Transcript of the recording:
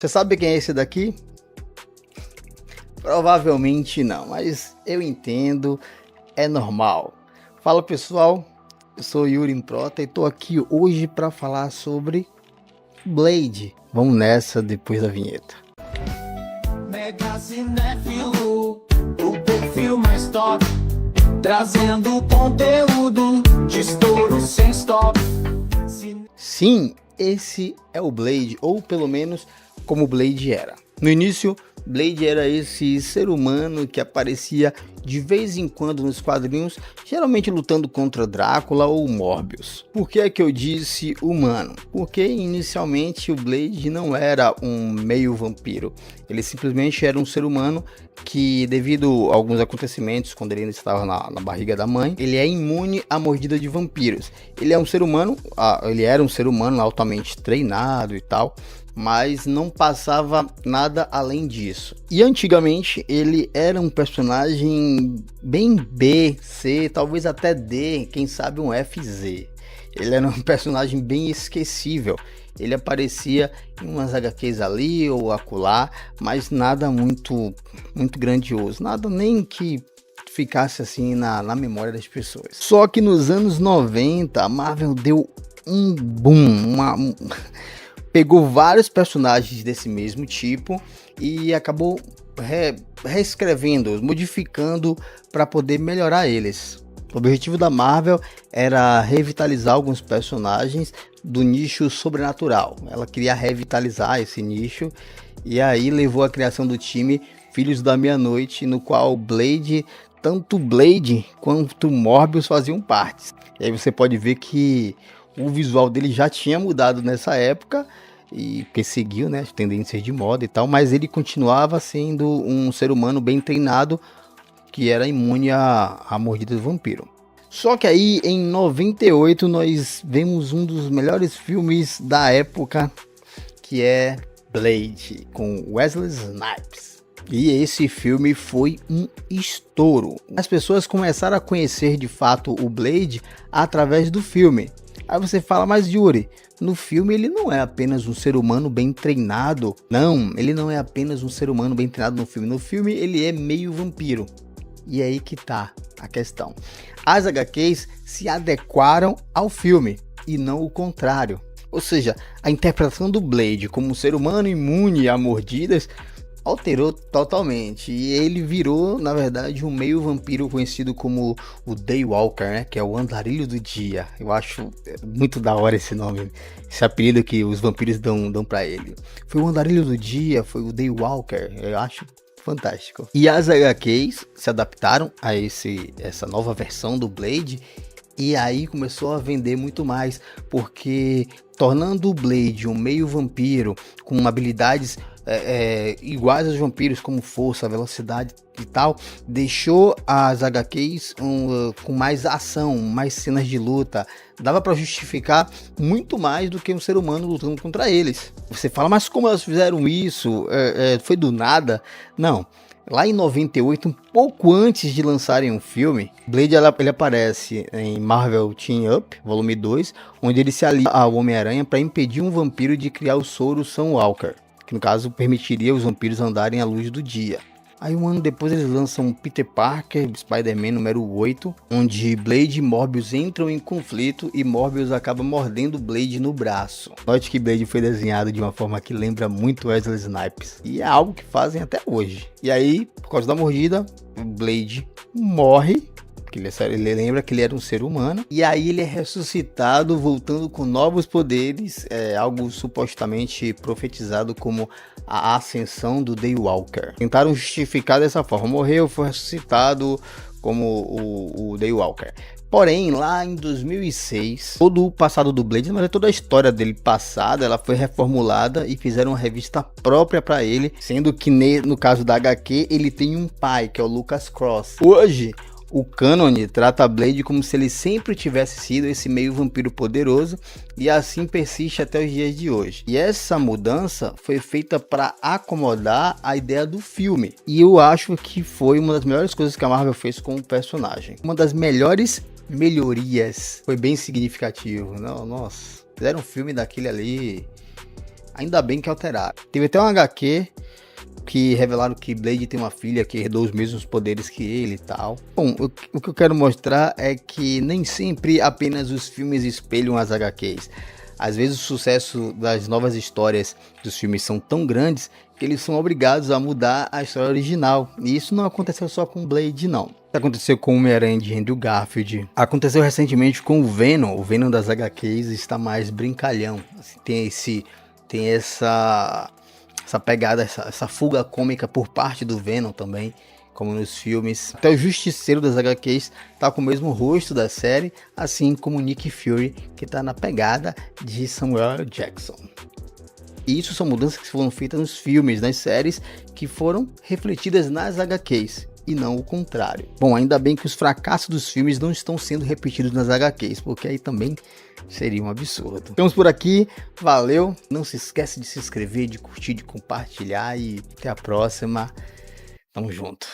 Você sabe quem é esse daqui? Provavelmente não, mas eu entendo, é normal. Fala pessoal, eu sou Yuri Prota e tô aqui hoje para falar sobre Blade. Vamos nessa depois da vinheta. Mega cinéfilo, o perfil mais top, trazendo conteúdo de estouro sem stop. Sim, esse é o Blade, ou pelo menos como Blade era. No início, Blade era esse ser humano que aparecia de vez em quando nos quadrinhos, geralmente lutando contra Drácula ou Morbius. Por que é que eu disse humano? Porque inicialmente o Blade não era um meio vampiro, ele simplesmente era um ser humano que, devido a alguns acontecimentos quando ele ainda estava na barriga da mãe, ele é imune à mordida de vampiros. Ele é um ser humano, ele era um ser humano altamente treinado e tal, mas não passava nada além disso. E antigamente ele era um personagem bem B, C, talvez até D, quem sabe um FZ. Ele era um personagem bem esquecível. Ele aparecia em umas HQs ali ou acolá, mas nada muito grandioso, nada nem que ficasse assim na memória das pessoas. Só que nos anos 90 a Marvel deu um boom, pegou vários personagens desse mesmo tipo e acabou reescrevendo, modificando para poder melhorar eles. O objetivo da Marvel era revitalizar alguns personagens do nicho sobrenatural. Ela queria revitalizar esse nicho e aí levou à criação do time Filhos da Meia-Noite, no qual Blade, tanto Blade quanto Morbius faziam parte. E aí você pode ver que o visual dele já tinha mudado nessa época, e que seguiu, né, as tendências de moda e tal, mas ele continuava sendo um ser humano bem treinado que era imune à mordida do vampiro. Só que aí em 98 nós vemos um dos melhores filmes da época, que é Blade, com Wesley Snipes. E esse filme foi um estouro. As pessoas começaram a conhecer de fato o Blade através do filme. Aí você fala, mas Yuri, no filme ele não é apenas um ser humano bem treinado. Não, ele não é apenas um ser humano bem treinado no filme. No filme ele é meio vampiro. E é aí que tá a questão. As HQs se adequaram ao filme e não o contrário. Ou seja, a interpretação do Blade como um ser humano imune a mordidas alterou totalmente, e ele virou, na verdade, um meio vampiro conhecido como o Daywalker, né? Que é o andarilho do dia. Eu acho muito da hora esse nome, esse apelido que os vampiros dão para ele. Foi o andarilho do dia, foi o Daywalker, eu acho fantástico. E as HQs se adaptaram a essa nova versão do Blade, e aí começou a vender muito mais, porque tornando o Blade um meio vampiro com habilidades iguais aos vampiros, como força, velocidade e tal, deixou as HQs com mais ação, mais cenas de luta. Dava para justificar muito mais do que um ser humano lutando contra eles. Você fala, mas como elas fizeram isso? Foi do nada? Não. Lá em 98, um pouco antes de lançarem um filme, Blade ele aparece em Marvel Team Up, volume 2, onde ele se alia ao Homem-Aranha para impedir um vampiro de criar o soro Sunwalker, que no caso permitiria os vampiros andarem à luz do dia. Aí um ano depois eles lançam Peter Parker, Spider-Man número 8, onde Blade e Morbius entram em conflito e Morbius acaba mordendo Blade no braço. Note que Blade foi desenhado de uma forma que lembra muito Wesley Snipes, e é algo que fazem até hoje. E aí, por causa da mordida, Blade morre, porque ele lembra que ele era um ser humano, e aí ele é ressuscitado voltando com novos poderes, algo supostamente profetizado como a ascensão do Daywalker. Tentaram justificar dessa forma, morreu, foi ressuscitado como o Daywalker. Porém, lá em 2006, todo o passado do Blade, mas toda a história dele passada, ela foi reformulada e fizeram uma revista própria para ele, sendo que no caso da HQ, ele tem um pai, que é o Lucas Cross. Hoje, o cânone trata Blade como se ele sempre tivesse sido esse meio vampiro poderoso, e assim persiste até os dias de hoje. E essa mudança foi feita para acomodar a ideia do filme, e eu acho que foi uma das melhores coisas que a Marvel fez com o personagem. Uma das melhores melhorias, foi bem significativo. Não, nossa, fizeram um filme daquele ali Ainda bem que alteraram. Teve até um HQ que revelaram que Blade tem uma filha que herdou os mesmos poderes que ele e tal. Bom, o que eu quero mostrar é que nem sempre apenas os filmes espelham as HQs. Às vezes o sucesso das novas histórias dos filmes são tão grandes que eles são obrigados a mudar a história original. E isso não aconteceu só com Blade, não. Isso aconteceu com o Homem-Aranha de Andrew Garfield. Aconteceu recentemente com o Venom. O Venom das HQs está mais brincalhão. Assim, tem essa pegada, essa fuga cômica por parte do Venom também, como nos filmes. Até o Justiceiro das HQs tá com o mesmo rosto da série, assim como Nick Fury, que tá na pegada de Samuel Jackson. E isso são mudanças que foram feitas nos filmes, nas séries, que foram refletidas nas HQs, e não o contrário. Bom, ainda bem que os fracassos dos filmes não estão sendo repetidos nas HQs, porque aí também seria um absurdo. Ficamos por aqui, valeu, não se esquece de se inscrever, de curtir, de compartilhar e até a próxima. Tamo junto.